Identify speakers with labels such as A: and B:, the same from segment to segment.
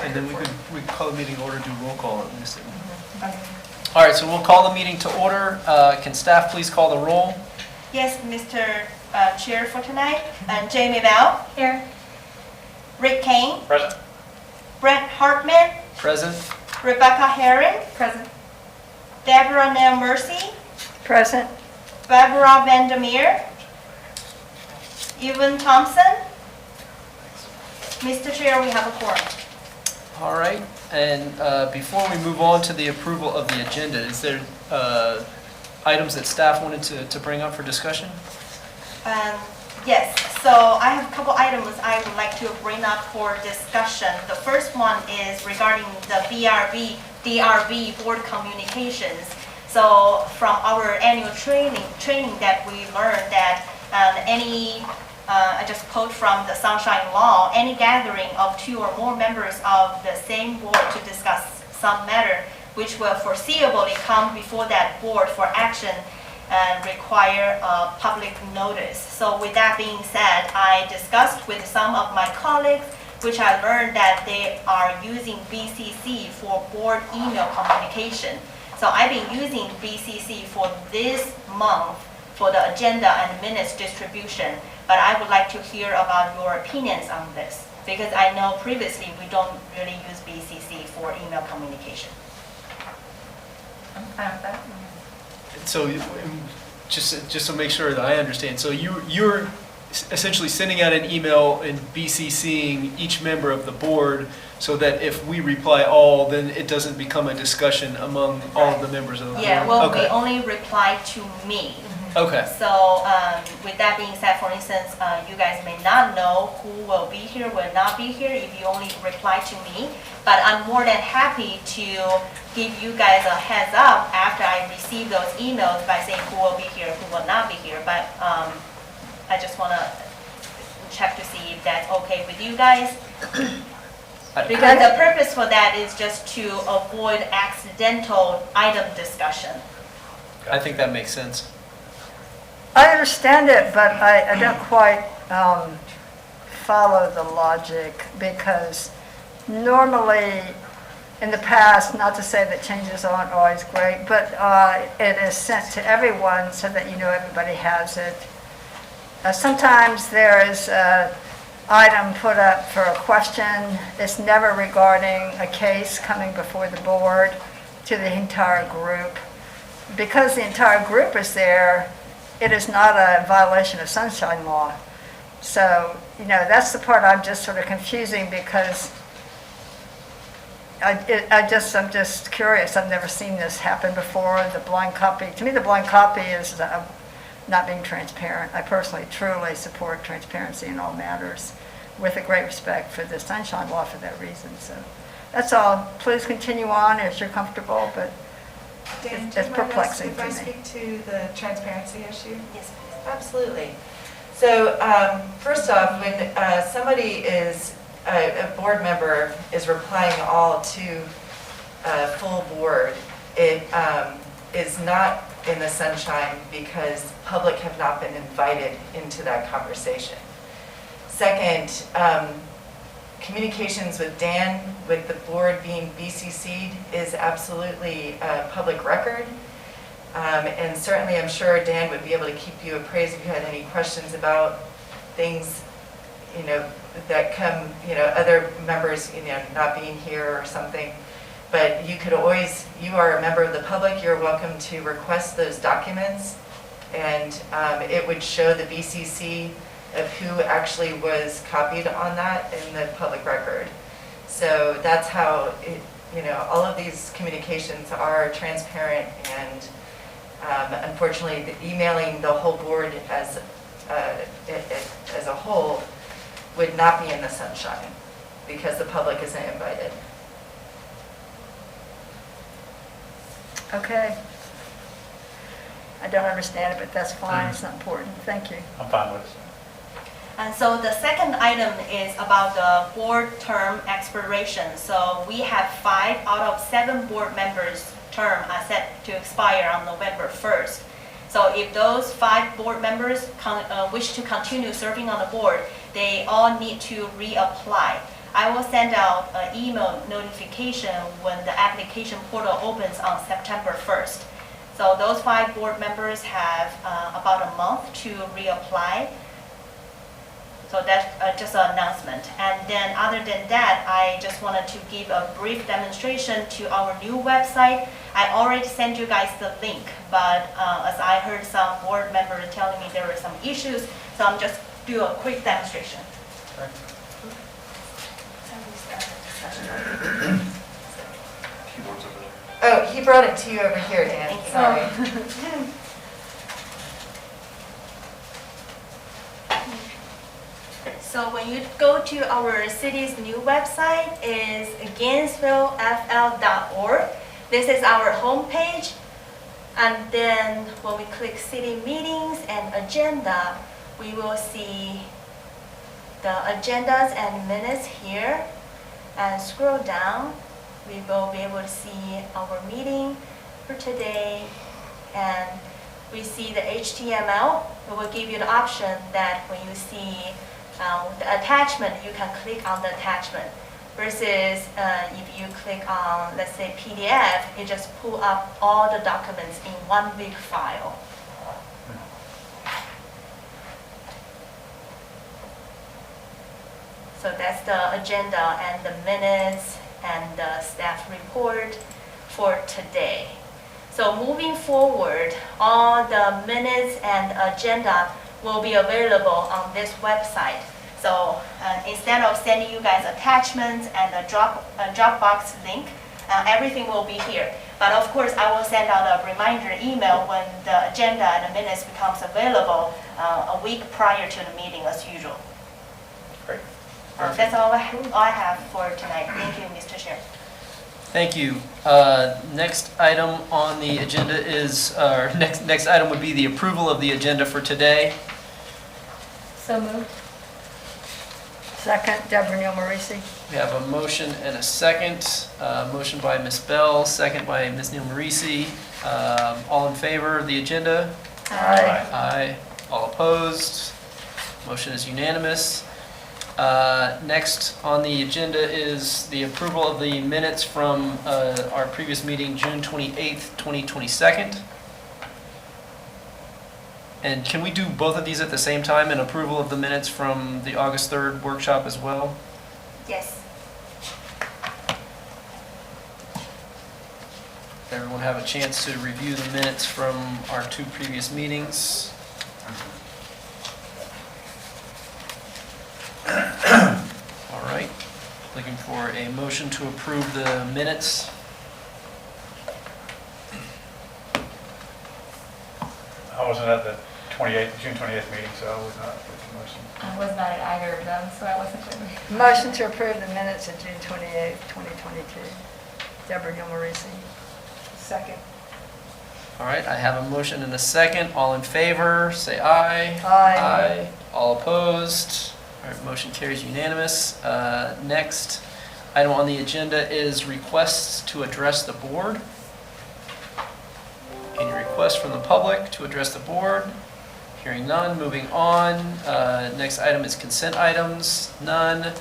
A: And then we could call the meeting to order, do roll call at least.
B: Okay.
A: All right, so we'll call the meeting to order. Can staff please call the roll?
B: Yes, Mr. Chair for tonight. Jamie Bell.
C: Here.
B: Rick Kane.
D: Present.
B: Brett Hartman.
A: Present.
B: Rebecca Herring.
C: Present.
B: Deborah Nail Mercy.
C: Present.
B: Barbara Vandermeer. Evan Thompson. Mr. Chair, we have a quorum.
A: All right, and before we move on to the approval of the agenda, is there items that staff wanted to bring up for discussion?
B: Yes, so I have a couple items I would like to bring up for discussion. The first one is regarding the DRB board communications. So from our annual training that we learned that I just quote from the Sunshine Law, any gathering of 2 or more members of the same board to discuss some matter which will foreseeably come before that board for action and require a public notice. So with that being said, I discussed with some of my colleagues, which I learned that they are using BCC for board email communication. So I've been using BCC for this month for the agenda and minutes distribution, but I would like to hear about your opinions on this, because I know previously we don't really use BCC for email communication.
C: I'm fine with that.
A: So just to make sure that I understand, so you're essentially sending out an email and BCCing each member of the board so that if we reply all, then it doesn't become a discussion among all of the members of the board?
B: Yeah, well,
A: Okay.
B: we only reply to me.
A: Okay.
B: So with that being said, for instance, you guys may not know who will be here, will not be here if you only reply to me. But I'm more than happy to give you guys a heads up after I receive those emails by saying who will be here, who will not be here. But I just want to check to see if that's okay with you guys. Because the purpose for that is just to avoid accidental item discussion.
A: I think that makes sense.
C: I understand it, but I don't quite follow the logic, because normally in the past, not to say that changes aren't always great, but it is sent to everyone so that you know everybody has it. Sometimes there is an item put up for a question. It's never regarding a case coming before the board to the entire group. Because the entire group is there, it is not a violation of Sunshine Law. So, that's the part I'm just sort of confusing, because I'm just curious. I've never seen this happen before. The blind copy, to me, the blind copy is not being transparent. I personally, truly support transparency in all matters, with a great respect for the Sunshine Law for that reason. So that's all. Please continue on as you're comfortable, but
E: Dan,
C: it's perplexing
E: if
C: to
E: I
C: me.
E: speak to the transparency issue?
B: Yes, please.
E: Absolutely. So first off, when somebody is, a board member is replying all to a full board, it is not in the sunshine because public have not been invited into that conversation. Second, communications with Dan, with the board being BCC'd, is absolutely a public record. And certainly I'm sure Dan would be able to keep you appraised if you had any questions about things, that come, other members, not being here or something. But you could always, you are a member of the public, you're welcome to request those documents, and it would show the BCC of who actually was copied on that in the public record. So that's how it, all of these communications are transparent, and unfortunately, the emailing the whole board as a whole would not be in the sunshine because the public isn't invited.
C: Okay. I don't understand it, but that's fine. It's not important. Thank you.
D: I'm fine with it.
B: And so the second item is about the board term expiration. So we have 5 out of 7 board members' term are set to expire on November 1st. So if those 5 board members wish to continue serving on the board, they all need to reapply. I will send out an email notification when the application portal opens on September 1st. So those 5 board members have about a month to reapply. So that's just an announcement. And then other than that, I just wanted to give a brief demonstration to our new website. I already sent you guys the link, but as I heard some board members telling me there were some issues, so I'm just do a quick demonstration.
D: Keyboard's over there.
E: Oh, he brought it to you over here, Dan.
B: Thank you.
E: Sorry.
B: So when you go to our city's new website, is GNV-SPAN.org. This is our homepage. And then when we click city meetings and agenda, we will see the agendas and minutes here. And scroll down, we will be able to see our meeting for today. And we see the HTML. It will give you the option that when you see the attachment, you can click on the attachment. Versus if you click on, let's say, PDF, it just pull up all the documents in one big file. So that's the agenda and the minutes and the staff report for today. So moving forward, all the minutes and agenda will be available on this website. So instead of sending you guys attachments and a Dropbox link, everything will be here. But of course, I will send out a reminder email when the agenda and the minutes becomes available a week prior to the meeting as usual.
A: Great.
B: That's all I have for tonight. Thank you, Mr. Chair.
A: Thank you. Next item on the agenda is, next item would be the approval of the agenda for today.
B: So moved.
C: Second, Deborah Neal Marisi.
A: We have a motion and a second. Motion by Ms. Bell, second by Ms. Neal Marisi. All in favor of the agenda?
C: Aye.
A: Aye. All opposed? Motion is unanimous. Next on the agenda is the approval of the minutes from our previous meeting, June 28th, 2022. And can we do both of these at the same time, and approval of the minutes from the August 3rd workshop as well?
B: Yes.
A: Does everyone have a chance to review the minutes from our 2 previous meetings? All right, looking for a motion to approve the minutes.
D: I wasn't at the June 28th meeting, so I was not at the motion.
F: I was not at either of them, so I wasn't clear.
C: Motion to approve the minutes of June 28th, 2022. Deborah Neal Marisi. Second.
A: All right, I have a motion and a second. All in favor, say aye.
C: Aye.
A: All opposed? All right, motion carries unanimous. Next item on the agenda is requests to address the board. Any requests from the public to address the board? Hearing none, moving on. Next item is consent items, none.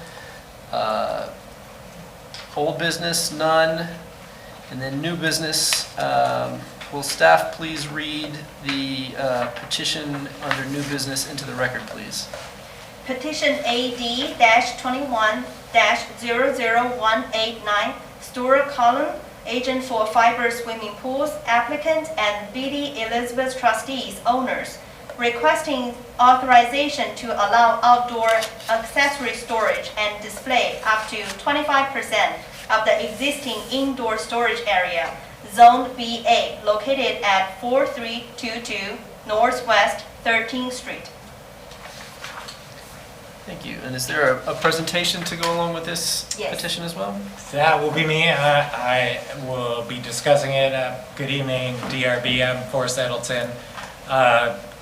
A: Old business, none. And then new business, will staff please read the petition under new business into the record, please?
B: Petition AD-21-00189, Stuart Cullen, agent for Fiber Swimming Pools, applicant, and BD Elizabeth trustees, owners, requesting authorization to allow outdoor accessory storage and display up to 25% of the existing indoor storage area, Zone BA, located at 4322 Northwest 13th Street.
A: Thank you. And is there a presentation to go along with this
B: Yes.
A: petition as well?
G: That will be me. I will be discussing it. Good evening, DRB. I'm Forrest Edelton,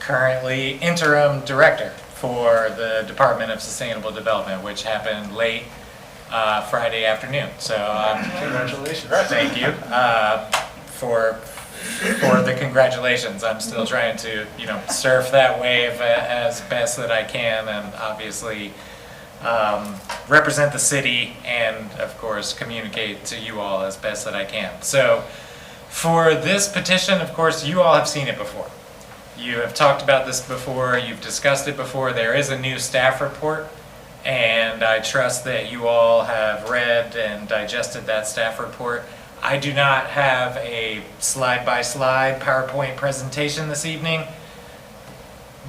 G: currently interim director for the Department of Sustainable Development, which happened late Friday afternoon. So
A: Congratulations.
G: thank you for the congratulations. I'm still trying to surf that wave as best that I can, and obviously represent the city and, of course, communicate to you all as best that I can. So for this petition, of course, you all have seen it before. You have talked about this before, you've discussed it before. There is a new staff report, and I trust that you all have read and digested that staff report. I do not have a slide-by-slide PowerPoint presentation this evening,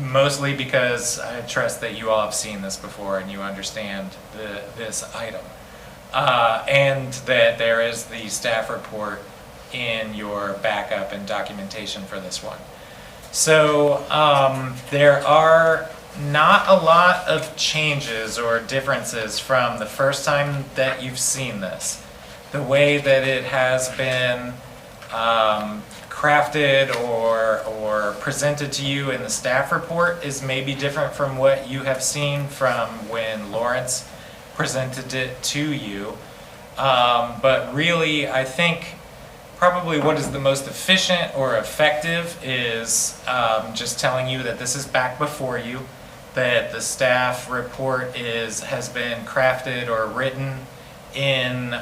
G: mostly because I trust that you all have seen this before and you understand this item. And that there is the staff report in your backup and documentation for this one. So there are not a lot of changes or differences from the first time that you've seen this. The way that it has been crafted or presented to you in the staff report is maybe different from what you have seen from when Lawrence presented it to you. But really, I think probably what is the most efficient or effective is just telling you that this is back before you, that the staff report has been crafted or written in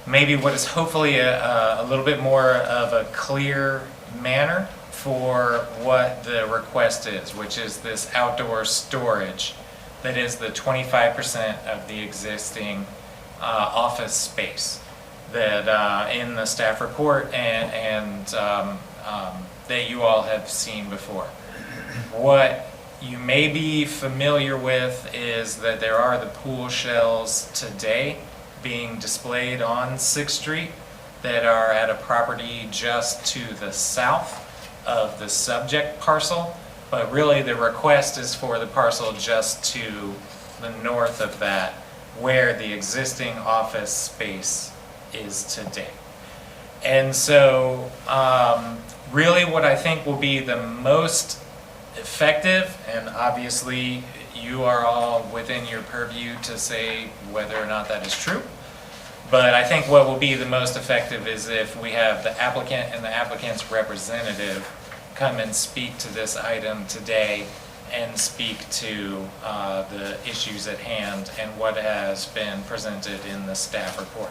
G: maybe what is hopefully a little bit more of a clear manner for what the request is, which is this outdoor storage that is the 25% of the existing office space that in the staff report and that you all have seen before. What you may be familiar with is that there are the pool shells today being displayed on 6th Street that are at a property just to the south of the subject parcel, but really the request is for the parcel just to the north of that, where the existing office space is today. And so really what I think will be the most effective, and obviously you are all within your purview to say whether or not that is true, but I think what will be the most effective is if we have the applicant and the applicant's representative come and speak to this item today and speak to the issues at hand and what has been presented in the staff report.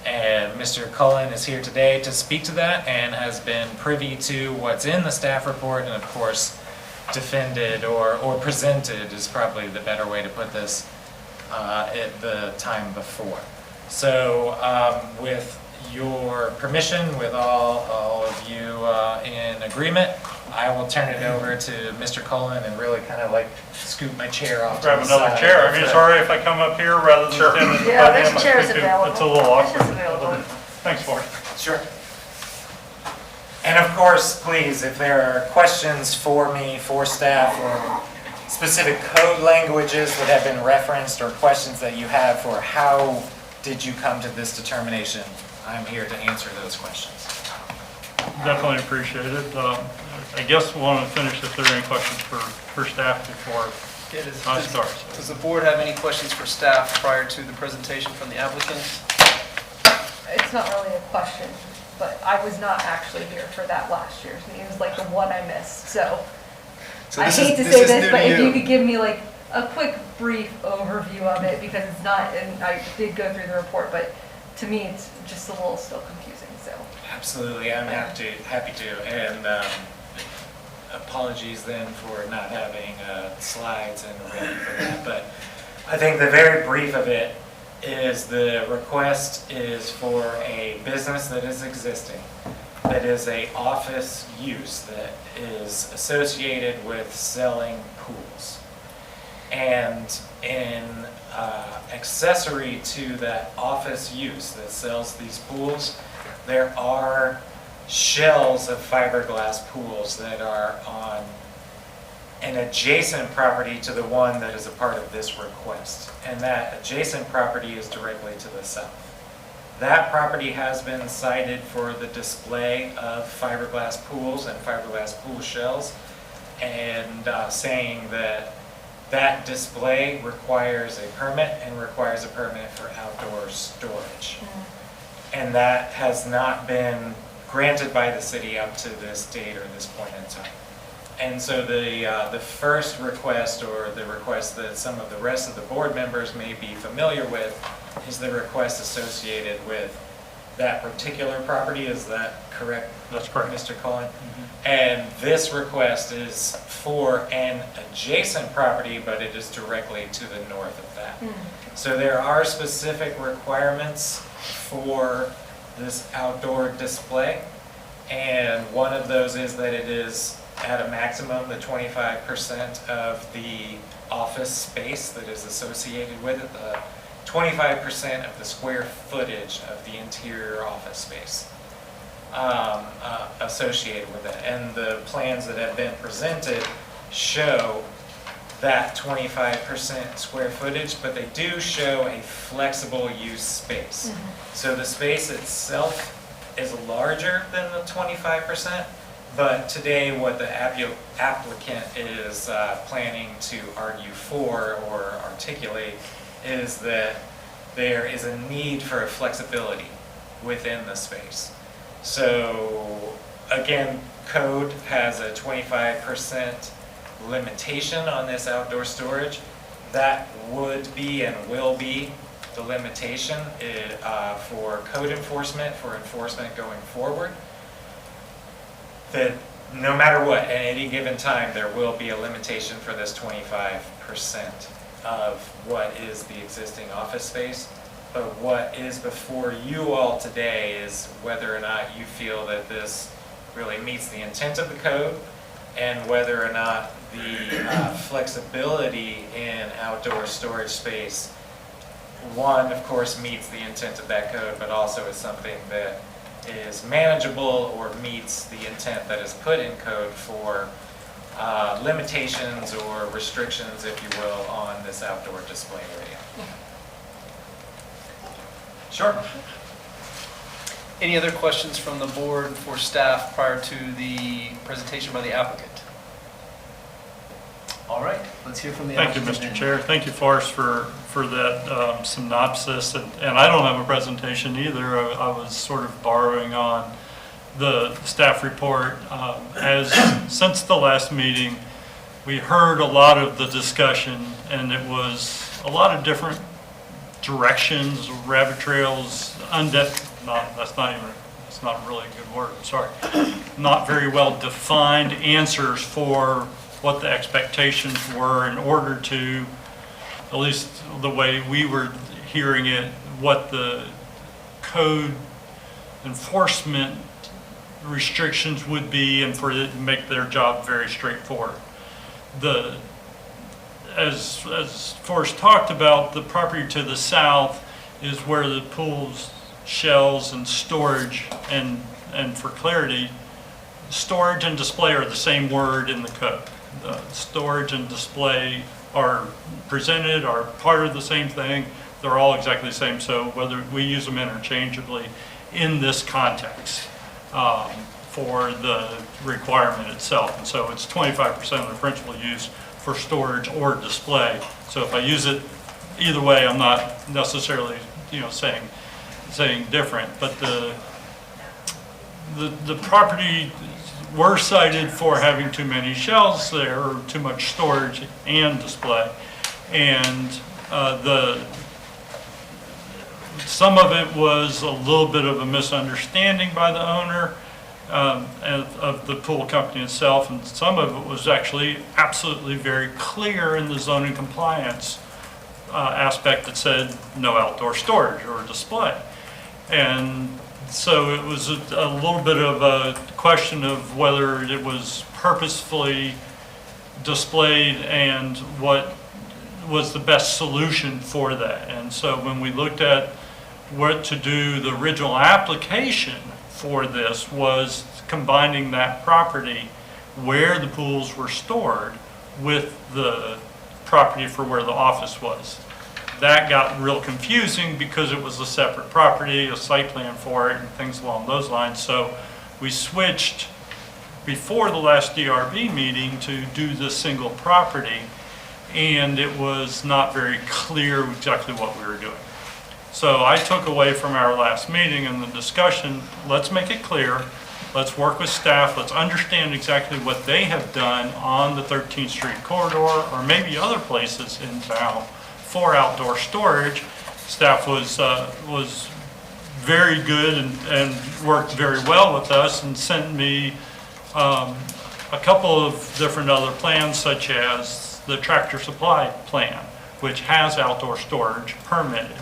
G: And Mr. Cullen is here today to speak to that and has been privy to what's in the staff report, and of course defended or presented is probably the better way to put this at the time before. So with your permission, with all of you in agreement, I will turn it over to Mr. Cullen and really kind of like scoot my chair off.
D: Grab
G: to the
D: another
G: side.
D: chair. I mean, it's all right if I come up here rather than stand at the
C: Yeah,
D: podium.
C: this chair's
D: I think
C: available.
D: it's a little awkward.
C: This is available.
D: Thanks for it.
G: Sure. And of course, please, if there are questions for me, for staff, or specific code languages that have been referenced, or questions that you have for how did you come to this determination, I'm here to answer those questions.
D: Definitely appreciate it. I guess we'll want to finish if there are any questions for staff before I start.
A: Does the board have any questions for staff prior to the presentation from the applicant?
F: It's not really a question, but I was not actually here for that last year's meeting. It was like the one I missed, so. I hate to say this, but if you could give me like a quick brief overview of it, because it's not, and I did go through the report, but to me, it's just a little still confusing, so.
G: Absolutely, I'm happy to, and apologies then for not having slides and ready for that, but I think the very brief of it is the request is for a business that is existing, that is a office use that is associated with selling pools. And in accessory to that office use that sells these pools, there are shells of fiberglass pools that are on an adjacent property to the one that is a part of this request. And that adjacent property is directly to the south. That property has been cited for the display of fiberglass pools and fiberglass pool shells, and saying that that display requires a permit and requires a permit for outdoor storage. And that has not been granted by the city up to this date or this point in time. And so the first request, or the request that some of the rest of the board members may be familiar with, is the request associated with that particular property. Is that correct?
D: That's correct.
G: Mr. Cullen? And this request is for an adjacent property, but it is directly to the north of that. So there are specific requirements for this outdoor display, and one of those is that it is at a maximum the 25% of the office space that is associated with it, the 25% of the square footage of the interior office space associated with it. And the plans that have been presented show that 25% square footage, but they do show a flexible use space. So the space itself is larger than the 25%, but today what the applicant is planning to argue for or articulate is that there is a need for flexibility within the space. So again, code has a 25% limitation on this outdoor storage. That would be and will be the limitation for code enforcement, for enforcement going forward. That no matter what, at any given time, there will be a limitation for this 25% of what is the existing office space. But what is before you all today is whether or not you feel that this really meets the intent of the code, and whether or not the flexibility in outdoor storage space, one, of course, meets the intent of that code, but also is something that is manageable or meets the intent that is put in code for limitations or restrictions, if you will, on this outdoor display area. Sure.
A: Any other questions from the board for staff prior to the presentation by the applicant? All right, let's hear from the
D: Thank you,
A: applicant.
D: Mr. Chair. Thank you, Forrest, for that synopsis. And I don't have a presentation either. I was sort of borrowing on the staff report. Since the last meeting, we heard a lot of the discussion, and it was a lot of different directions, rabbit trails, that's not really a good word, sorry. Not very well defined answers for what the expectations were in order to, at least the way we were hearing it, what the code enforcement restrictions would be, and for it to make their job very straightforward. As Forrest talked about, the property to the south is where the pool's shells and storage, and for clarity, storage and display are the same word in the code. Storage and display are presented, are part of the same thing. They're all exactly the same, so whether we use them interchangeably in this context for the requirement itself. And so it's 25% of the principal use for storage or display. So if I use it either way, I'm not necessarily, saying different. But the property were cited for having too many shelves there, or too much storage and display. And some of it was a little bit of a misunderstanding by the owner of the pool company itself, and some of it was actually absolutely very clear in the zoning compliance aspect that said no outdoor storage or display. And so it was a little bit of a question of whether it was purposefully displayed and what was the best solution for that. And so when we looked at what to do, the original application for this was combining that property where the pools were stored with the property for where the office was. That got real confusing because it was a separate property, a site plan for it, and things along those lines. So we switched before the last DRB meeting to do the single property, and it was not very clear exactly what we were doing. So I took away from our last meeting and the discussion, let's make it clear. let's work with staff, let's understand exactly what they have done on the 13th Street corridor, or maybe other places in town for outdoor storage. Staff was very good and worked very well with us and sent me a couple of different other plans, such as the Tractor Supply plan, which has outdoor storage permitted.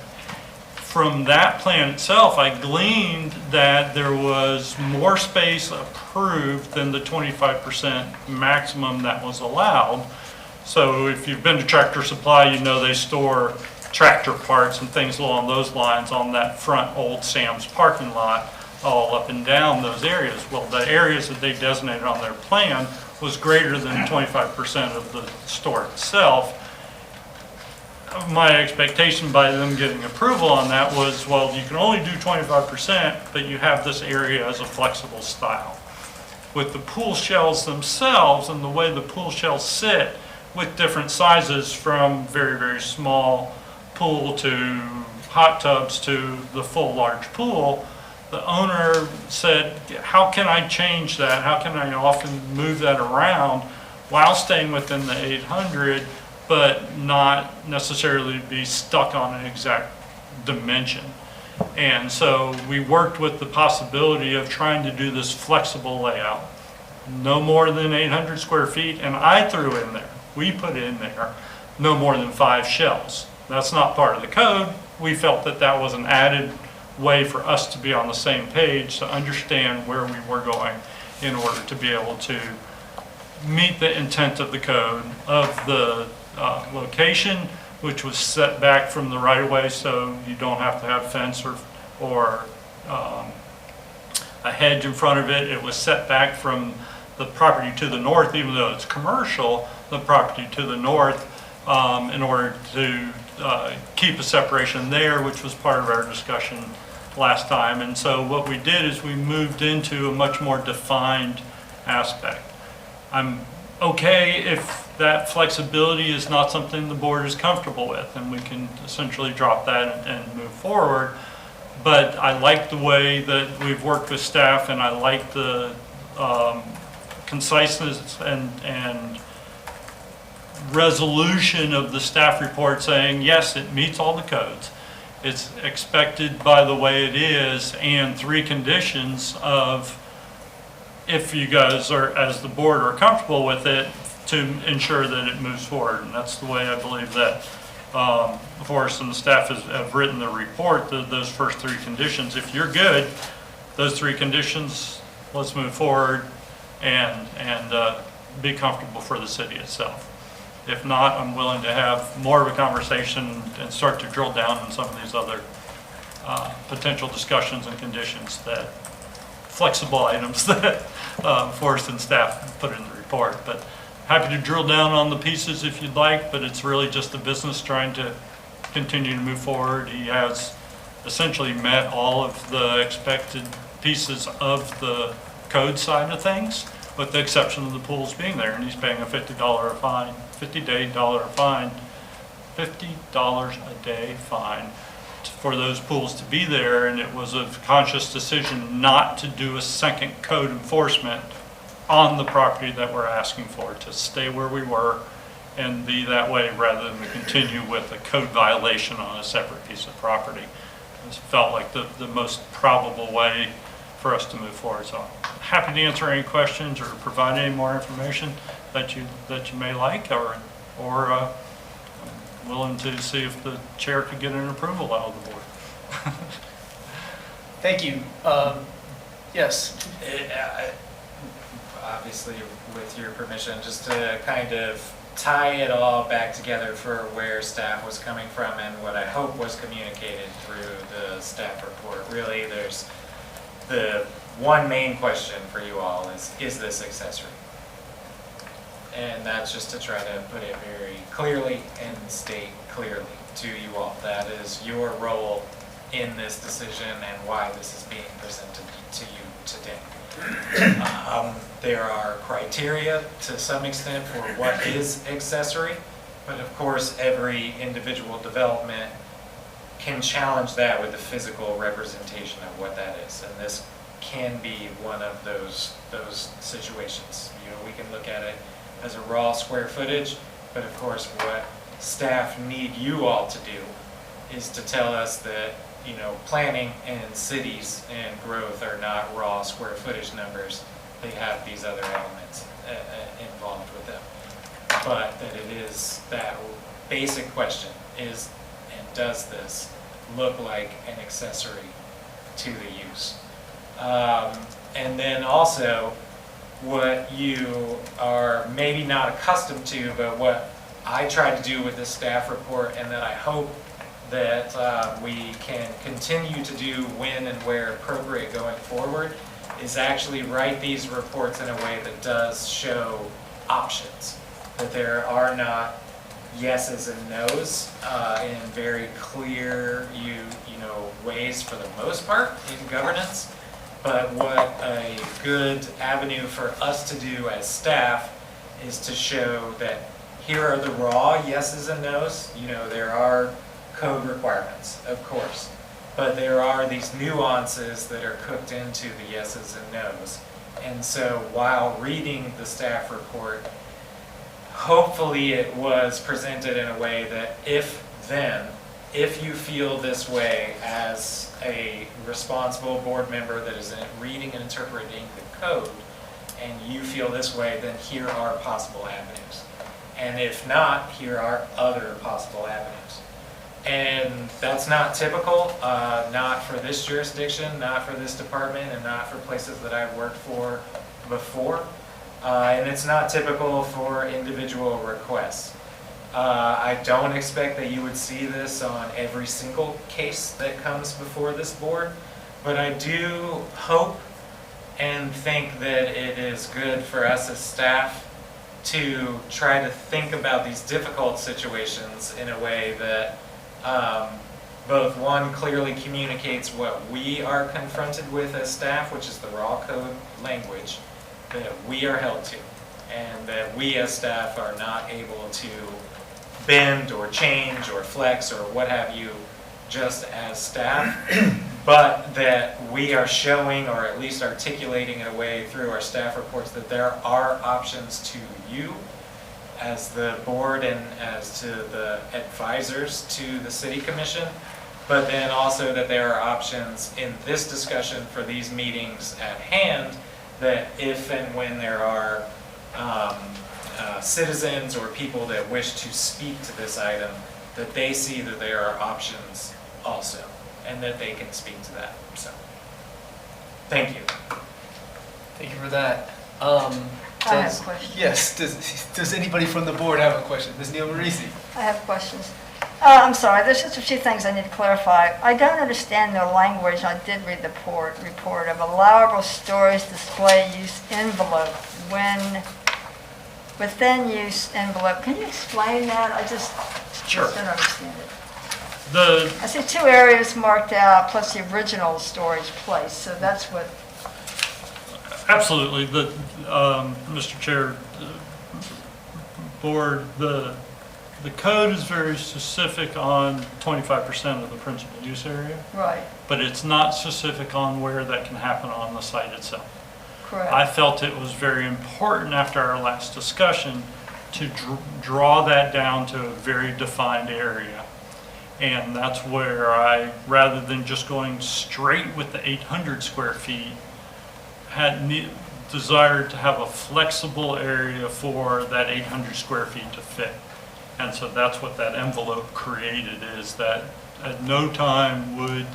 D: From that plan itself, I gleaned that there was more space approved than the 25% maximum that was allowed. So if you've been to Tractor Supply, you know they store tractor parts and things along those lines on that front old Sam's parking lot, all up and down those areas. Well, the areas that they designated on their plan was greater than 25% of the store itself. My expectation by them getting approval on that was, well, you can only do 25%, but you have this area as a flexible style. With the pool shells themselves and the way the pool shells sit, with different sizes from very, very small pool to hot tubs to the full large pool, the owner said, how can I change that? How can I often move that around while staying within the 800, but not necessarily be stuck on an exact dimension? And so we worked with the possibility of trying to do this flexible layout, no more than 800 square feet, and I threw in there, we put in there, no more than 5 shells. That's not part of the code. We felt that that was an added way for us to be on the same page, to understand where we were going in order to be able to meet the intent of the code of the location, which was set back from the right-of-way, so you don't have to have a fence or a hedge in front of it. It was set back from the property to the north, even though it's commercial, the property to the north, in order to keep a separation there, which was part of our discussion last time. And so what we did is we moved into a much more defined aspect. I'm okay if that flexibility is not something the board is comfortable with, and we can essentially drop that and move forward. But I like the way that we've worked with staff, and I like the conciseness and resolution of the staff report saying, yes, it meets all the codes. It's expected by the way it is, and 3 conditions of, if you guys are, as the board, are comfortable with it, to ensure that it moves forward. And that's the way I believe that Forrest and the staff have written the report, those first 3 conditions. If you're good, those 3 conditions, let's move forward and be comfortable for the city itself. If not, I'm willing to have more of a conversation and start to drill down on some of these other potential discussions and conditions, that flexible items that Forrest and staff put in the report. But happy to drill down on the pieces if you'd like, but it's really just the business trying to continue to move forward. He has essentially met all of the expected pieces of the code side of things, with the exception of the pools being there, and he's paying a $50 fine, $50 a day fine for those pools to be there. And it was a conscious decision not to do a second code enforcement on the property that we're asking for, to stay where we were and be that way, rather than to continue with a code violation on a separate piece of property. It felt like the most probable way for us to move forward. So happy to answer any questions or provide any more information that you may like, or I'm willing to see if the chair could get an approval out of the board.
A: Thank you. Yes.
G: Obviously, with your permission, just to kind of tie it all back together for where staff was coming from and what I hope was communicated through the staff report. Really, there's the one main question for you all is this accessory? And that's just to try to put it very clearly and state clearly to you all. That is your role in this decision and why this is being presented to you today. There are criteria to some extent for what is accessory, but of course every individual development can challenge that with the physical representation of what that is. And this can be one of those situations. You know, we can look at it as a raw square footage, but of course what staff need you all to do is to tell us that, you know, planning and cities and growth are not raw square footage numbers. They have these other elements involved with them. But that it is that basic question is, and does this look like an accessory to the use? And then also, what you are maybe not accustomed to, but what I try to do with this staff report, and that I hope that we can continue to do when and where appropriate going forward, is actually write these reports in a way that does show options. That there are not yeses and nos in very clear you know ways for the most part in governance. But what a good avenue for us to do as staff is to show that here are the raw yeses and nos. You know, there are code requirements, of course, but there are these nuances that are cooked into the yeses and nos. And so while reading the staff report, hopefully it was presented in a way that if you feel this way as a responsible board member that is reading and interpreting the code, and you feel this way, then here are possible avenues. And if not, here are other possible avenues. And that's not typical, not for this jurisdiction, not for this department, and not for places that I've worked for before. And it's not typical for individual requests. I don't expect that you would see this on every single case that comes before this board, but I do hope and think that it is good for us as staff to try to think about these difficult situations in a way that both one clearly communicates what we are confronted with as staff, which is the raw code language that we are held to, and that we as staff are not able to bend or change or flex or what have you just as staff, but that we are showing or at least articulating in a way through our staff reports that there are options to you as the board and as to the advisors to the city commission, but then also that there are options in this discussion for these meetings at hand, that if and when there are citizens or people that wish to speak to this item, that they see that there are options also, and that they can speak to that. So, thank you.
A: Thank you for that.
C: I have a question.
A: Yes, does anybody from the board have a question? Ms. Neil Marisi?
C: I have questions. I'm sorry, there's just a few things I need to clarify. I don't understand the language, I did read the report of allowable storage display use envelope when within use envelope. Can you explain that? I just don't understand it. I see 2 areas marked out plus the original storage place, so that's what.
D: Absolutely. Mr. Chair, board, the code is very specific on 25% of the principal use area.
C: Right.
D: But it's not specific on where that can happen on the site itself.
C: Correct.
D: I felt it was very important after our last discussion to draw that down to a very defined area. And that's where I, rather than just going straight with the 800 square feet, had desired to have a flexible area for that 800 square feet to fit. And so that's what that envelope created, is that at no time would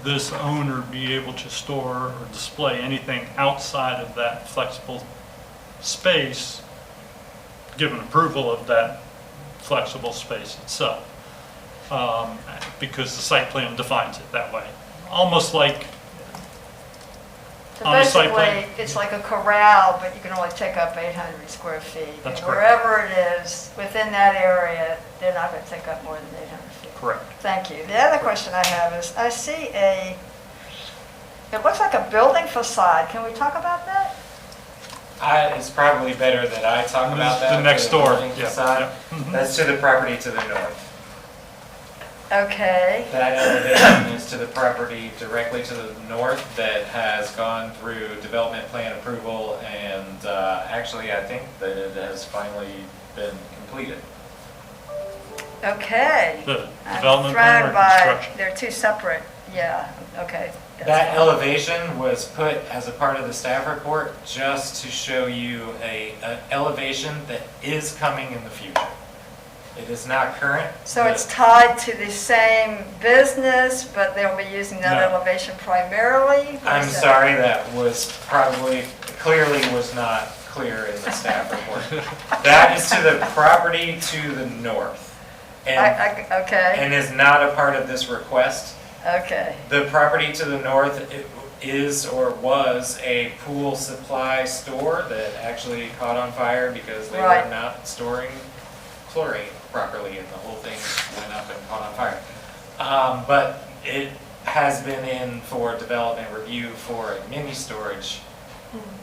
D: this owner be able to store or display anything outside of that flexible space, given approval of that flexible space itself. Because the site plan defines it that way. Almost like
C: So
D: on a site plan.
C: basically, it's like a corral, but you can only take up 800 square feet.
D: That's
C: And
D: correct.
C: wherever it is, within that area, they're not going to take up more than 800 feet.
D: Correct.
C: Thank you. The other question I have is, I see it looks like a building facade. Can we talk about that?
G: It's probably better that I talk about that.
D: The next door,
G: building
D: yeah,
G: facade.
D: yeah. Mhm.
G: That's to the property to the north.
C: Okay,
G: That elevation is to the property directly to the north that has gone through development plan approval, and actually, I think that it has finally been completed.
C: okay.
D: The
C: I'm
D: development plan
C: thrown
D: or
C: by-
D: construction?
C: They're two separate, yeah, okay. that's
G: That
C: fine.
G: elevation was put as a part of the staff report just to show you a elevation that is coming in the future. It is not current.
C: So
G: but-
C: it's tied to the same business, but they'll be using that
G: No.
C: elevation primarily? Or
G: I'm
C: is that-
G: sorry, that was clearly was not clear in the staff report. That is to the property to the north,
C: Okay,
G: and is not a part of this request.
C: okay,
G: The property to the north is or was a pool supply store that actually caught on fire because they were
C: Right.
G: not storing chlorine properly, and the whole thing went up and caught on fire. But it has been in for development review for a mini storage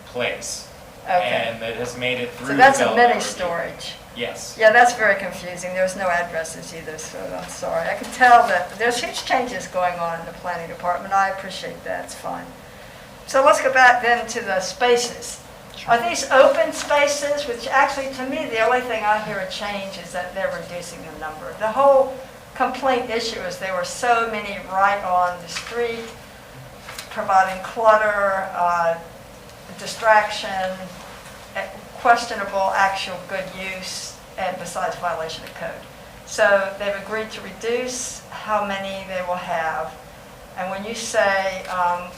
G: place.
C: okay.
G: And it has made it through
C: So that's a
G: development
C: mini
G: review.
C: storage.
G: Yes.
C: Yeah, that's very confusing. There's no addresses either, so I'm sorry. I can tell that there's huge changes going on in the planning department. I appreciate that, it's fine. So let's go back then to the spaces. Are these open spaces, which actually, to me, the only thing I hear a change is that they're reducing the number. The whole complaint issue is there were so many right on the street, providing clutter, distraction, questionable actual good use, and besides violation of code. So they've agreed to reduce how many they will have. And when you say,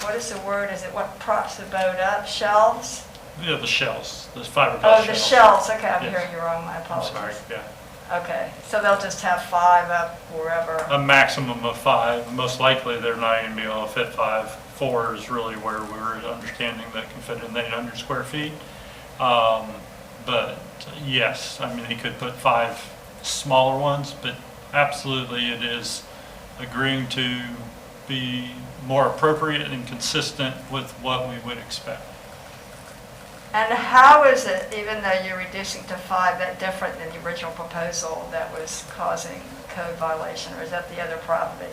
C: what is the word, is it what props the boat up, shelves?
D: Yeah, the shells, the fiberglass
C: Oh,
D: shells.
C: the shelves, okay, I'm
D: Yes.
C: hearing you wrong, my
D: I'm
C: apologies.
D: sorry, yeah.
C: Okay, so they'll just have 5 up wherever.
D: A maximum of 5. Most likely, they're not going to be able to fit 5. 4 is really where we were understanding that can fit in 800 square feet. But yes, I mean, they could put 5 smaller ones, but absolutely it is agreeing to be more appropriate and consistent with what we would expect.
C: And how is it, even though you're reducing to 5, that different than the original proposal that was causing code violation, or is that the other property?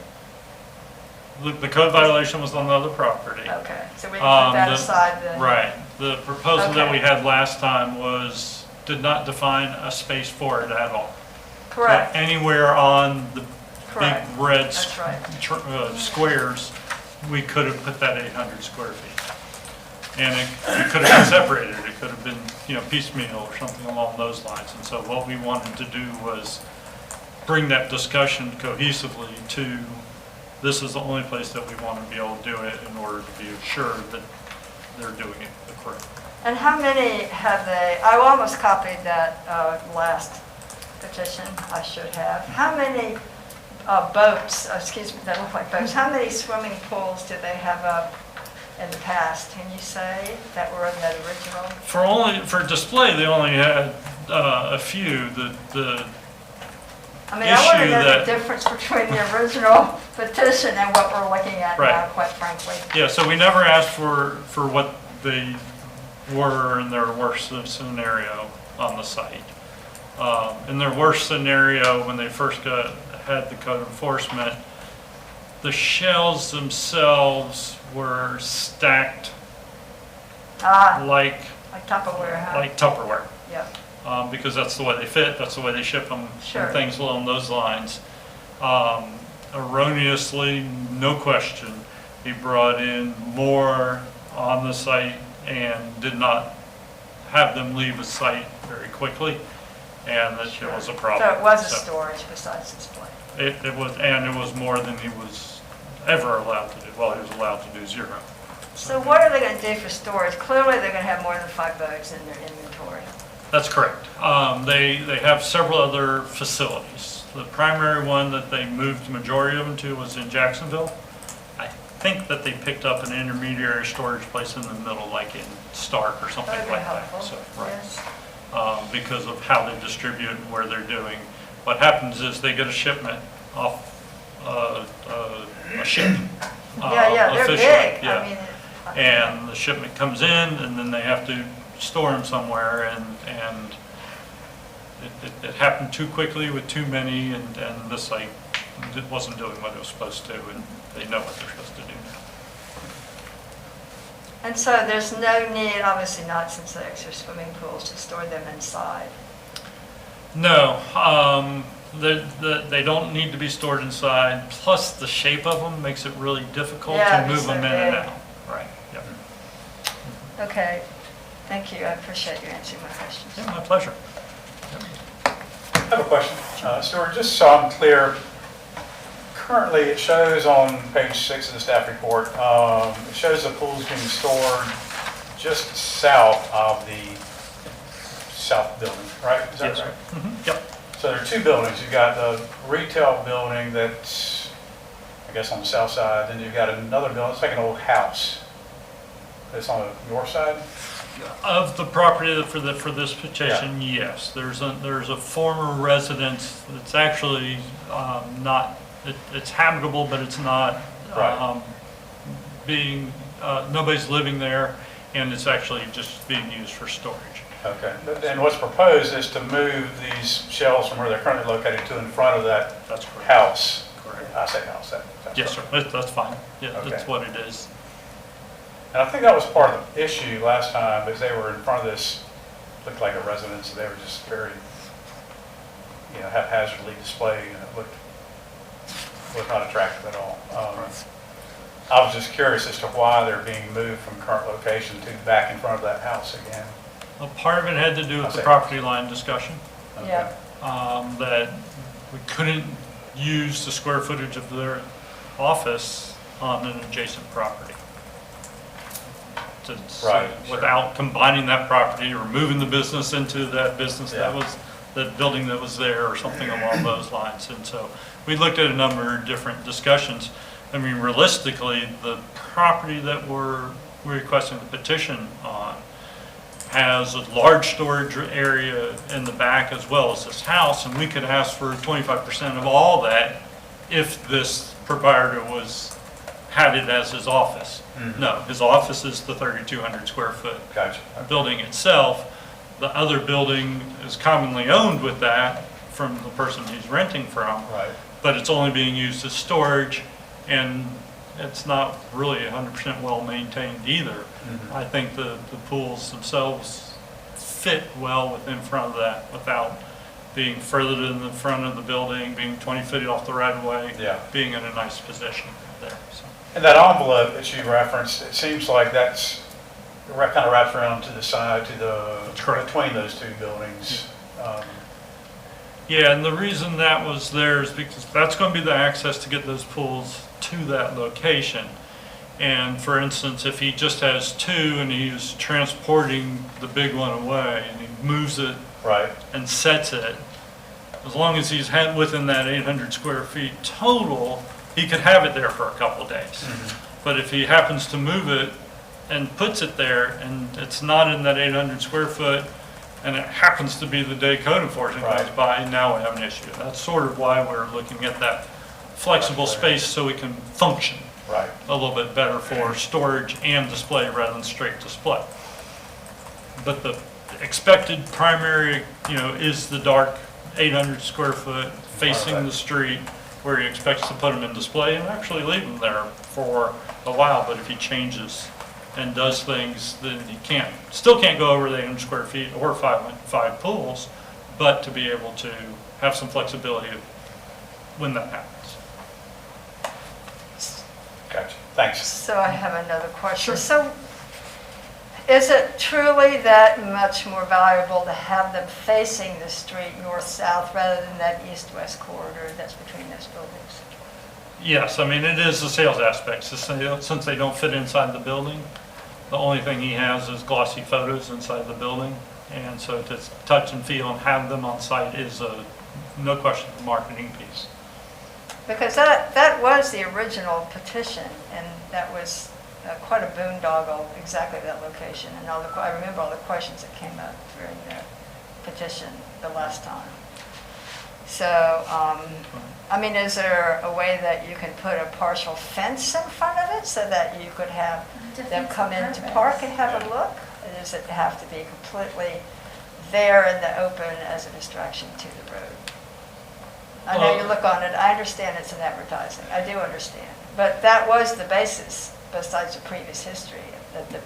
D: The code violation was on the other property.
C: Okay, so we can put that aside then?
D: Right. The proposal that we
C: Okay.
D: had last time did not define a space for it at all.
C: Correct,
D: But anywhere on the big
C: correct.
D: red
C: That's right.
D: squares, we could have put that 800 square feet. And it could have been separated, it could have been, piecemeal or something along those lines. And so what we wanted to do was bring that discussion cohesively to, this is the only place that we want to be able to do it in order to be assured that they're doing it the correct way.
C: And how many have they, I almost copied that last petition, I should have. How many boats, excuse me, that look like boats, how many swimming pools did they have up in the past? Can you say that were in that original?
D: For display, they only had a few.
C: I mean, I want to
D: issue
C: know the
D: that-
C: difference between the original petition and what we're looking at now,
D: Right.
C: quite frankly.
D: Yeah, so we never asked for what they were in their worst scenario on the site. In their worst scenario, when they first had the code enforcement, the shells themselves were stacked
C: Ah,
D: like
C: Tupperware, huh?
D: Tupperware.
C: Yeah,
D: Because that's the way they fit, that's the way they ship them,
C: Sure.
D: and things along those lines. Erroneously, no question, he brought in more on the site and did not have them leave the site very quickly, and that it was a problem.
C: so it was a
D: So
C: storage besides display.
D: it was, and it was more than he was ever allowed to do. Well, he was allowed to do 0.
C: So what are they going to do for storage? Clearly, they're going to have more than 5 boats in their inventory.
D: That's correct. They have several other facilities. The primary one that they moved the majority of them to was in Jacksonville. I think that they picked up an intermediary storage place in the middle, like in Stark or something
C: That would be
D: like that.
C: helpful,
D: So, right.
C: yes.
D: Because of how they distribute and where they're doing. What happens is they get a shipment off a ship.
C: Yeah,
D: a
C: they're
D: fish
C: big.
D: line, yeah.
C: I mean,
D: And the shipment comes in, and then they have to store them somewhere, and it happened too quickly with too many, and the site it wasn't doing what it was supposed to, and they know what they're supposed to do now.
C: And so there's no need, obviously not since they're extra swimming pools, to store them inside.
D: No, they don't need to be stored inside, plus the shape of them makes it really difficult
C: Yeah,
D: to move
C: they're
D: them
C: so
D: in and
C: big.
D: out. Right, yep.
C: Okay, thank you, I appreciate you answering my questions.
D: Yeah, my pleasure.
H: I have a question. Stuart, just so I'm clear, currently it shows on page 6 of the staff report, it shows the pools being stored just south of the south building, right? Is that
D: Yes,
H: right?
D: Mhm, yep.
H: So there are two buildings. You've got the retail building that's, I guess, on the south side, then you've got another building, it's like an old house. That's on the north side?
D: Of the property for this petition, yes. There's a former residence that's actually not, it's habitable, but it's not
H: Right.
D: nobody's living there, and it's actually just being used for storage.
H: Okay. And what's proposed is to move these shelves from where they're currently located to in front of that
D: That's correct.
H: house.
D: Correct.
H: I say house. That's
D: Yes, sir. That's fine. Yeah,
H: Okay.
D: that's what it is.
H: And I think that was part of the issue last time, because they were in front of this, looked like a residence, and they were just very, haphazardly displayed, and it looked not attractive at all. I was just curious as to why they're being moved from current location to back in front of that house again.
D: Well, part of it had to do with the
H: Okay.
D: property line discussion,
H: Okay.
C: Yeah.
D: that we couldn't use the square footage of their office on an adjacent property.
H: Right, sure.
D: Without combining that property or moving the business into that business
H: Yeah.
D: that was, that building that was there or something along those lines. And so we looked at a number of different discussions. I mean, realistically, the property that we're requesting the petition on has a large storage area in the back as well as this house, and we could ask for 25% of all that if this proprietor had it as his office.
H: Mhm.
D: No, his office is the 3,200 square foot
H: Gotcha.
D: building itself. The other building is commonly owned with that from the person he's renting from,
H: Right.
D: but it's only being used as storage, and it's not really 100% well maintained either.
H: Mhm.
D: I think the pools themselves fit well within front of that without being further in the front of the building, being 20 feet off the right of way,
H: Yeah.
D: being in a nice position there. So,
H: And that envelope that you referenced, it seems like that's kind of wraps around to the side,
D: That's correct.
H: between those two buildings.
D: yeah, and the reason that was there is because that's going to be the access to get those pools to that location. And for instance, if he just has two and he's transporting the big one away and he moves it
H: Right.
D: and sets it, as long as he's within that 800 square feet total, he could have it there for a couple of days. But if he happens to move it and puts it there and it's not in that 800 square foot, and it happens to be the day code enforcement
H: Right.
D: goes by, now we have an issue. That's sort of why we're looking at that flexible space so we can function
H: Right.
D: a little bit better for storage and display rather than straight display. But the expected primary, is the dark 800 square foot facing the street where he expects to put them in display and actually leave them there for a while. But if he changes and does things, then he still can't go over the 800 square feet or five pools, but to be able to have some flexibility when that happens.
H: Gotcha. Thanks.
C: So I have another question. So is it truly that much more valuable to have them facing the street north-south rather than that east-west corridor that's between those buildings?
D: Yes, I mean, it is the sales aspect. Since they don't fit inside the building, the only thing he has is glossy photos inside the building. And so to touch and feel and have them on site is no question, a marketing piece.
C: Because that was the original petition, and that was quite a boondoggle, exactly that location. And I remember all the questions that came up during the petition the last time. So, I mean, is there a way that you can put a partial fence in front of it so that you could have them come into park and have a look? Or does it have to be completely there in the open as a distraction to the road? I know you look on it, I understand it's an advertising, I do understand. But that was the basis, besides the previous history, that the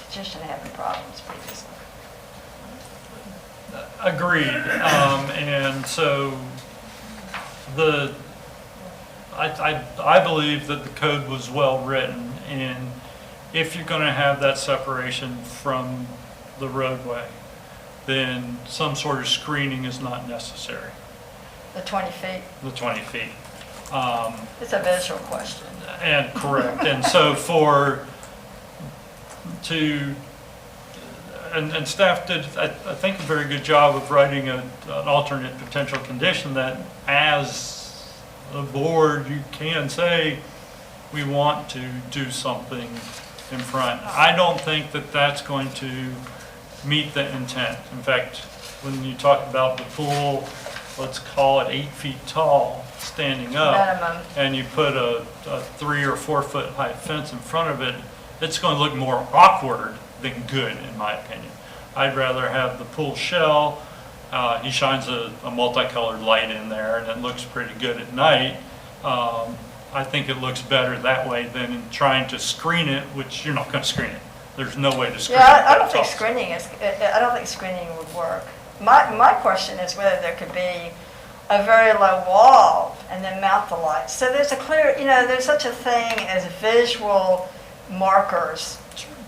C: petition having problems previously.
D: Agreed. And so I believe that the code was well written, and if you're going to have that separation from the roadway, then some sort of screening is not necessary,
C: The 20 feet,
D: the 20 feet.
C: it's a visual question.
D: And correct. And so and staff did, I think, a very good job of writing an alternate potential condition that as a board, you can say, we want to do something in front. I don't think that that's going to meet the intent. In fact, when you talk about the pool, let's call it 8 feet tall, standing up,
C: Minimum.
D: and you put a 3 or 4 foot high fence in front of it, it's going to look more awkward than good, in my opinion. I'd rather have the pool shell. He shines a multicolored light in there, and it looks pretty good at night. I think it looks better that way than in trying to screen it, which you're not going to screen it. There's no way to screen it.
C: Yeah, I don't
D: that
C: think
D: tall.
C: I don't think screening would work. My question is whether there could be a very low wall and then mount the lights. So there's a clear, there's such a thing as visual markers.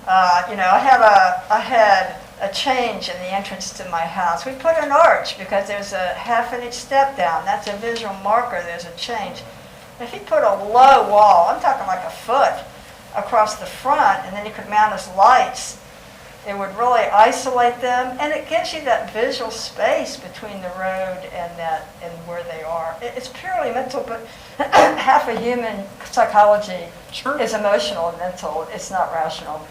C: I had a change in the entrance to my house. We put an arch because there's a half-inch step down. That's a visual marker. There's a change. If you put a low wall, I'm talking like a foot across the front, and then you could mount as lights, it would really isolate them, and it gives you that visual space between the road and where they are. It's purely mental, but half of human psychology is emotional and mental. It's not rational.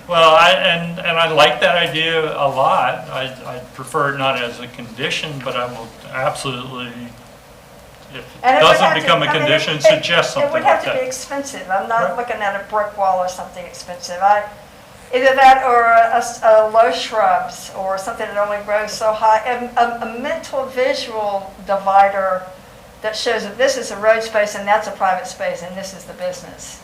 D: Well, I like that idea a lot. I prefer it not as a condition, but I will absolutely, if it
C: And it would
D: doesn't
C: have to-
D: become a
C: I mean,
D: condition,
C: it-
D: suggest something
C: It would
D: like
C: have to be
D: that.
C: expensive. I'm not
D: Right.
C: looking at a brick wall or something expensive. Either that or a low shrubs or something that only grows so high. A mental visual divider that shows that this is a road space and that's a private space and this is the business.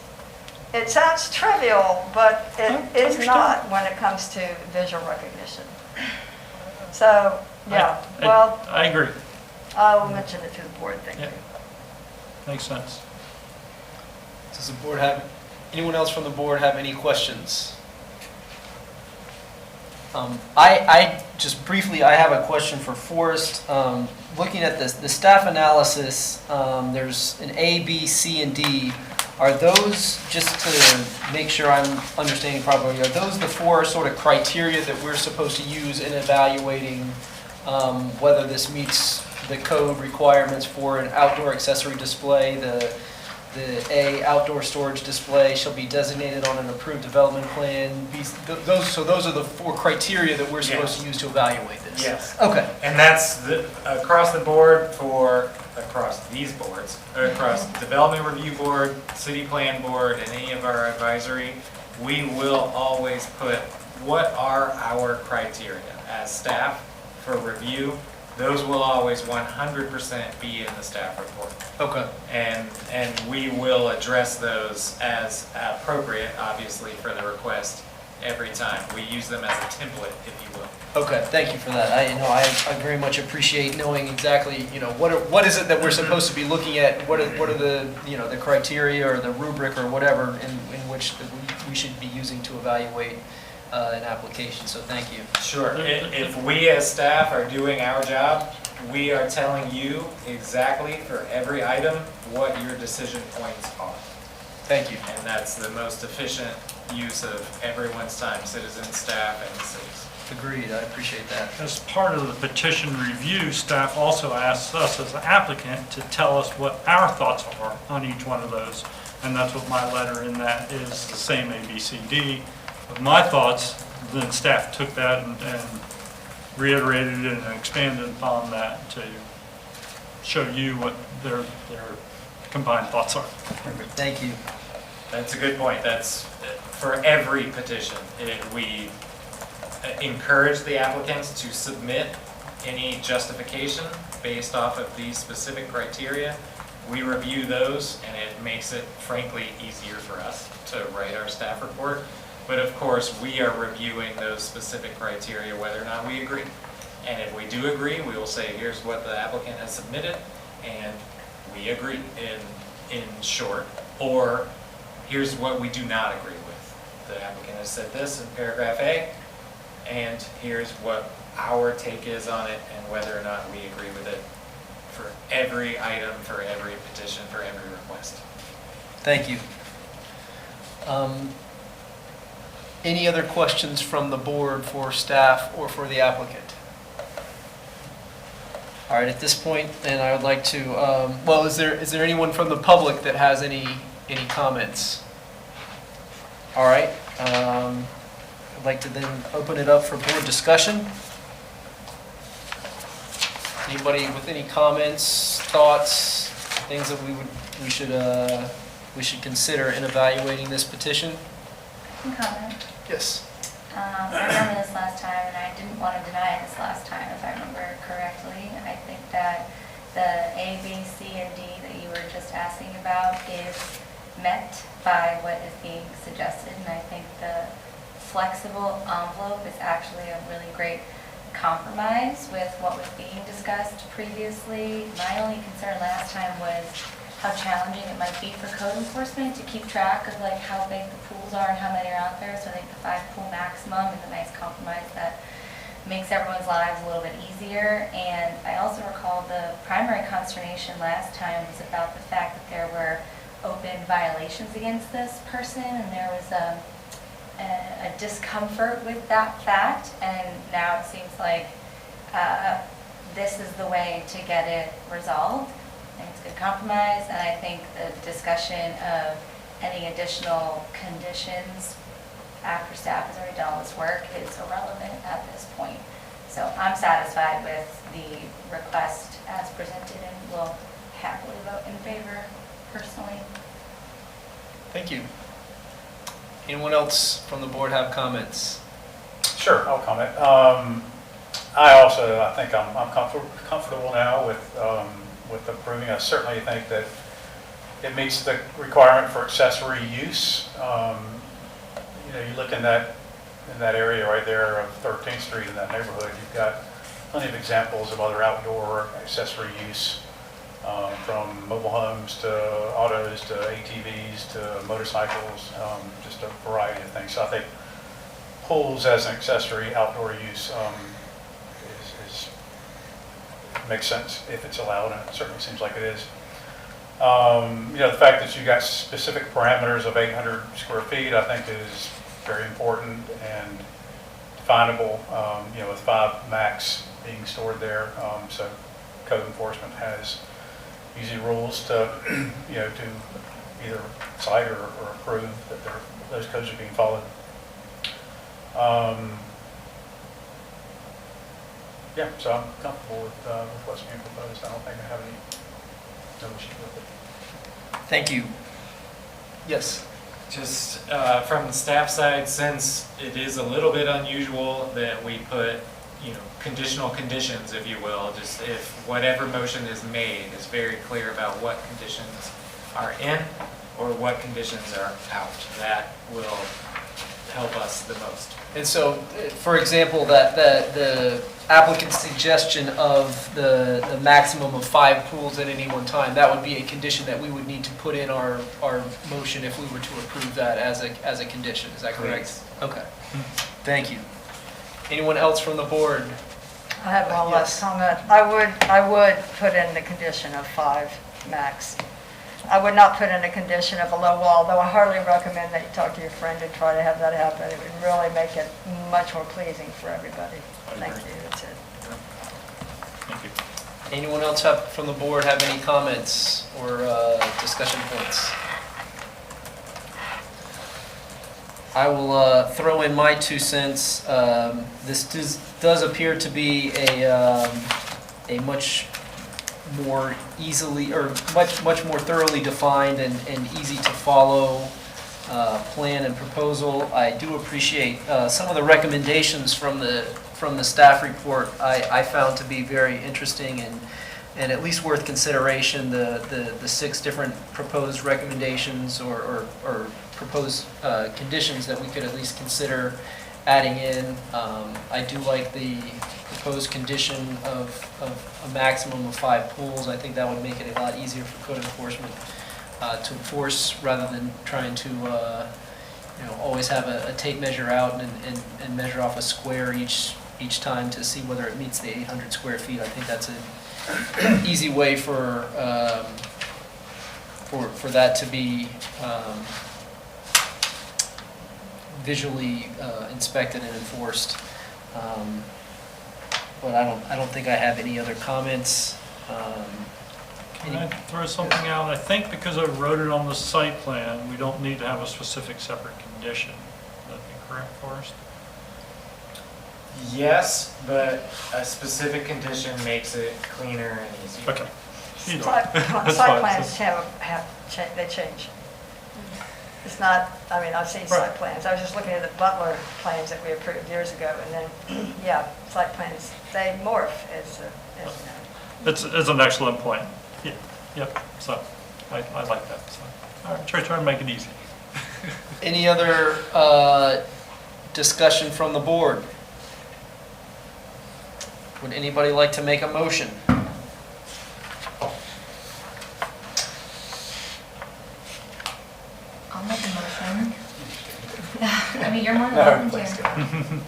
C: It sounds trivial, but it is
D: Understood.
C: not when it comes to visual recognition. So, yeah,
D: I
C: well,
D: agree.
C: I will mention it to the board, thank
D: Yeah.
C: you.
D: Makes sense.
A: Does the board have, anyone else from the board have any questions? I just briefly, I have a question for Forrest. Looking at this, the staff analysis, there's an A, B, C, and D. Are those, just to make sure I'm understanding properly, are those the 4 sort of criteria that we're supposed to use in evaluating whether this meets the code requirements for an outdoor accessory display? The A, outdoor storage display shall be designated on an approved development plan. So those are the 4 criteria that we're supposed to use to evaluate this?
G: Yes.
A: Okay.
G: And that's across the board across these boards, across Development Review Board, City Plan Board, and any of our advisory, we will always put what are our criteria as staff for review. Those will always 100% be in the staff report.
A: Okay.
G: And we will address those as appropriate, obviously, for the request every time. We use them as a template, if you will.
A: Okay, thank you for that. I very much appreciate knowing exactly, what is it that we're supposed to be looking at? What are the, the criteria or the rubric or whatever in which we should be using to evaluate an application, so thank you.
G: Sure. If we as staff are doing our job, we are telling you exactly for every item what your decision points are.
A: Thank you.
G: And that's the most efficient use of everyone's time, citizens, staff, and the cities.
A: Agreed, I appreciate that.
D: As part of the petition review, staff also asks us as an applicant to tell us what our thoughts are on each one of those. And that's what my letter in that is, the same A, B, C, D. Of my thoughts, then staff took that and reiterated it and expanded upon that to show you what their combined thoughts are.
A: Perfect, thank you.
G: That's a good point. That's for every petition. We encourage the applicants to submit any justification based off of these specific criteria, we review those, and it makes it frankly easier for us to write our staff report. But of course, we are reviewing those specific criteria whether or not we agree. And if we do agree, we will say, here's what the applicant has submitted, and we agree in short. Or here's what we do not agree with. The applicant has said this in paragraph A, and here's what our take is on it and whether or not we agree with it for every item, for every petition, for every request.
A: Thank you. Any other questions from the board for staff or for the applicant? All right, at this point, then I would like to, well, is there anyone from the public that has any comments? All right, I'd like to then open it up for board discussion. Anybody with any comments, thoughts, things that we should consider in evaluating this petition?
I: Comment.
A: Yes.
I: I remember this last time, and I didn't want to deny it this last time, if I remember correctly. I think that the A, B, C, and D that you were just asking about is met by what is being suggested, and I think the flexible envelope is actually a really great compromise with what was being discussed previously. My only concern last time was how challenging it might be for code enforcement to keep track of like how big the pools are and how many are out there. So I think the 5 pool maximum is a nice compromise that makes everyone's lives a little bit easier. And I also recall the primary consternation last time was about the fact that there were open violations against this person, and there was a discomfort with that fact. And now it seems like this is the way to get it resolved. I think it's a good compromise, and I think the discussion of any additional conditions after staff has already done all this work is irrelevant at this point. So I'm satisfied with the request as presented and will happily vote in favor personally.
A: Thank you. Anyone else from the board have comments?
H: Sure, I'll comment. I think I'm comfortable now with approving. I certainly think that it meets the requirement for accessory use. You look in that area right there of 13th Street in that neighborhood, you've got plenty of examples of other outdoor accessory use, from mobile homes to autos to ATVs to motorcycles, just a variety of things. So I think pools as an accessory outdoor use makes sense if it's allowed, and it certainly seems like it is. The fact that you got specific parameters of 800 square feet, I think is very important and definable, with 5 max being stored there. So code enforcement has easy rules to, to either cite or approve that those codes are being followed. Yeah, so I'm comfortable with what's being proposed. I don't think I have no issue with it.
A: Thank you. Yes.
G: Just from the staff side, since it is a little bit unusual that we put, conditional conditions, if you will, just if whatever motion is made is very clear about what conditions are in or what conditions are out, that will help us the most.
A: And so, for example, that the applicant's suggestion of the maximum of 5 pools at any one time, that would be a condition that we would need to put in our motion if we were to approve that as a condition. Is that correct? Okay. Thank you. Anyone else from the board?
C: I have one last
A: Yes.
C: comment. I would put in the condition of 5 max. I would not put in a condition of a low wall, though I hardly recommend that you talk to your friend and try to have that happen. It would really make it much more pleasing for everybody. Thank you, that's it.
D: Thank you.
A: Anyone else from the board have any comments or discussion points? I will throw in my 2 cents. This does appear to be a much more easily or much more thoroughly defined and easy to follow plan and proposal. I do appreciate some of the recommendations from from the staff report I found to be very interesting and at least worth consideration, the 6 different proposed recommendations or proposed conditions that we could at least consider adding in. I do like the proposed condition of a maximum of 5 pools. I think that would make it a lot easier for code enforcement to enforce rather than trying to always have a tape measure out and measure off a square each time to see whether it meets the 800 square feet. I think that's an easy way for that to be visually inspected and enforced. But I don't think I have any other comments.
D: Can I throw something out? I think because I wrote it on the site plan, we don't need to have a specific separate condition. Would that be correct, Forrest?
G: Yes, but a specific condition makes it cleaner and easier.
D: Okay. Either.
C: Site
D: That's
C: site
D: fine.
C: plans they change. It's not, I mean, I've seen site
D: Right.
C: plans. I was just looking at the Butler plans that we approved years ago, and then, yeah, site plans, they morph as
D: It's an excellent point. Yeah, yep, so I like that. So, all right, try to make it easy.
A: Any other discussion from the board? Would anybody like to make a motion?
I: I'll make a motion. I mean, you're more than welcome to.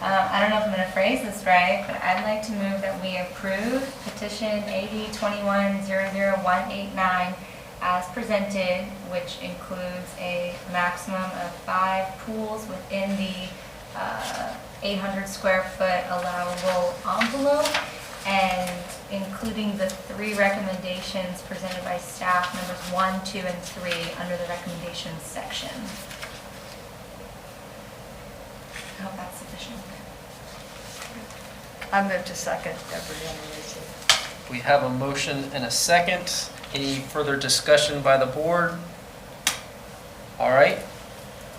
I: I don't know if I'm going to phrase this right, but I'd like to move that we approve petition AD 21-00189 as presented, which includes a maximum of 5 pools within the 800 square foot allowable envelope, and including the 3 recommendations presented by staff, numbers 1, 2, and 3, under the recommendations section. I hope that's sufficient.
C: I moved to second, Deborah Ann.
A: We have a motion and a second. Any further discussion by the board? All right,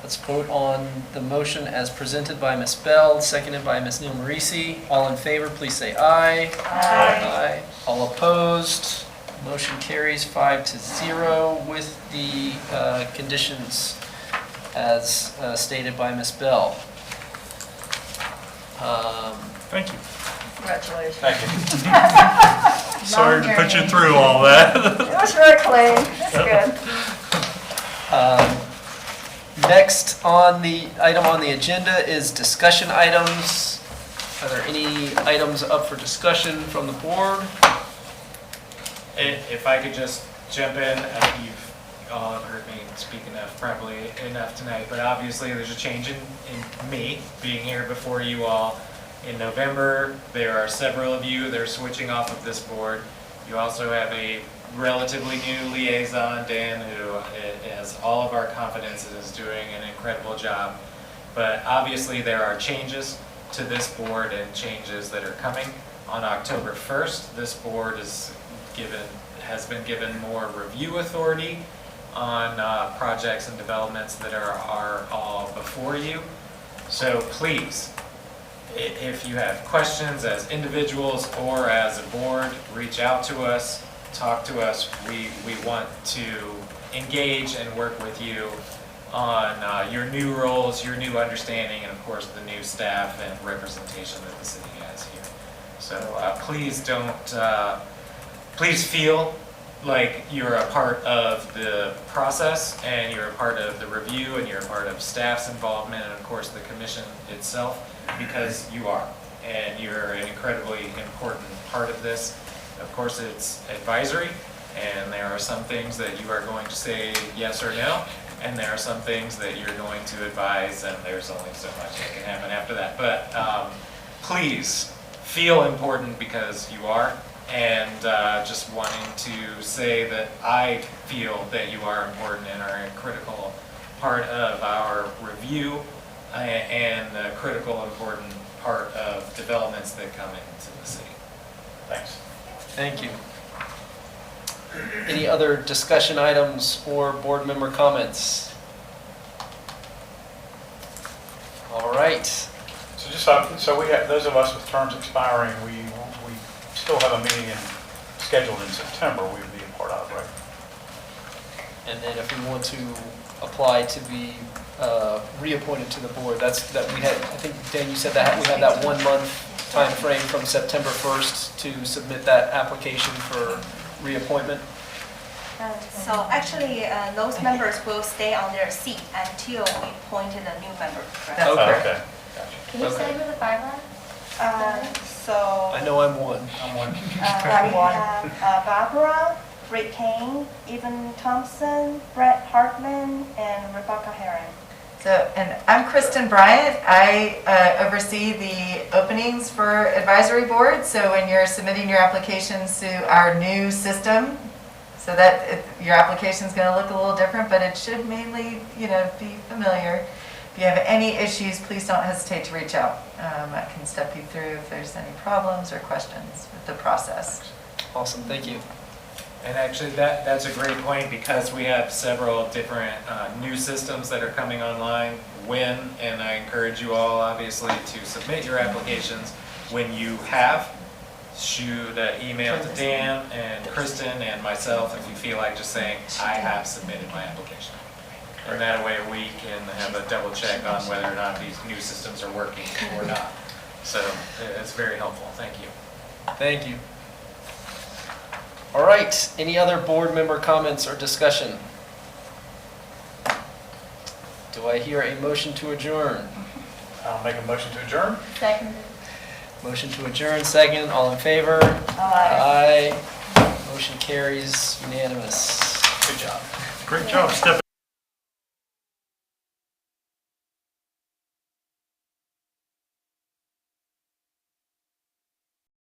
A: let's vote on the motion as presented by Ms. Bell, seconded by Ms. Neal Marisi. All in favor, please say aye. Aye. All opposed? Motion carries 5-0 with the conditions as stated by Ms. Bell.
D: Thank you.
C: Congratulations.
H: Thank you.
D: Sorry to put you through all that.
C: It was very clean, that's good.
A: Next on the item on the agenda is discussion items. Are there any items up for discussion from the board?
G: If I could just jump in, you've all heard me speak probably enough tonight, but obviously there's a change in me being here before you all in November. There are several of you that are switching off of this board. You also have a relatively new liaison, Dan, who has all of our confidence and is doing an incredible job. But obviously there are changes to this board and changes that are coming. On October 1st, this board has been given more review authority on projects and developments that are all before you. So please, if you have questions as individuals or as a board, reach out to us, talk to us. We want to engage and work with you on your new roles, your new understanding, and of course the new staff and representation that the city has here. So please feel like you're a part of the process and you're a part of the review and you're a part of staff's involvement and of course the commission itself, because you are, and you're an incredibly important part of this. Of course, it's advisory, and there are some things that you are going to say yes or no, and there are some things that you're going to advise, and there's only so much that can happen after that. But please feel important, because you are, and just wanting to say that I feel that you are important and are a critical part of our review and a critical, important part of developments that come into the city.
H: Thanks.
A: Thank you. Any other discussion items or board member comments? All right.
H: So So we have, those of us with terms expiring, we still have a meeting scheduled in September we would be a part of, right?
A: And then if we want to apply to be reappointed to the board, that we had, I think, Dan, you said that we had that 1 month time frame from September 1st to submit that application for reappointment.
B: So actually, those members will stay on their seat until we appointed a new member, correct?
E: That's
A: Okay.
E: correct.
H: Okay.
I: Can you say who the 5 are?
B: So.
A: I know I'm one.
B: We have Barbara, Rick Kane, Evan Thompson, Brett Hartman, and Rebecca Herron.
E: So, and I'm Kristen Bryant. I oversee the openings for advisory board. So when you're submitting your applications to our new system, so that your application is going to look a little different, but it should mainly, be familiar. If you have any issues, please don't hesitate to reach out. I can step you through if there's any problems or questions with the process.
A: Awesome, thank you.
G: And actually, that's a great point, because we have several different new systems that are coming online. And I encourage you all, obviously, to submit your applications when you have. Shoot an email to Dan and Kristen and myself if you feel like just saying, I have submitted my application. And that way we can have a double check on whether or not these new systems are working or not. So it's very helpful. Thank you.
A: Thank you. All right, any other board member comments or discussion? Do I hear a motion to adjourn?
H: I'll make a motion to adjourn.
I: Seconded.
A: Motion to adjourn, second, all in favor?
B: Aye.
A: Aye. Motion carries unanimous.
H: Good job.
D: Great job stepping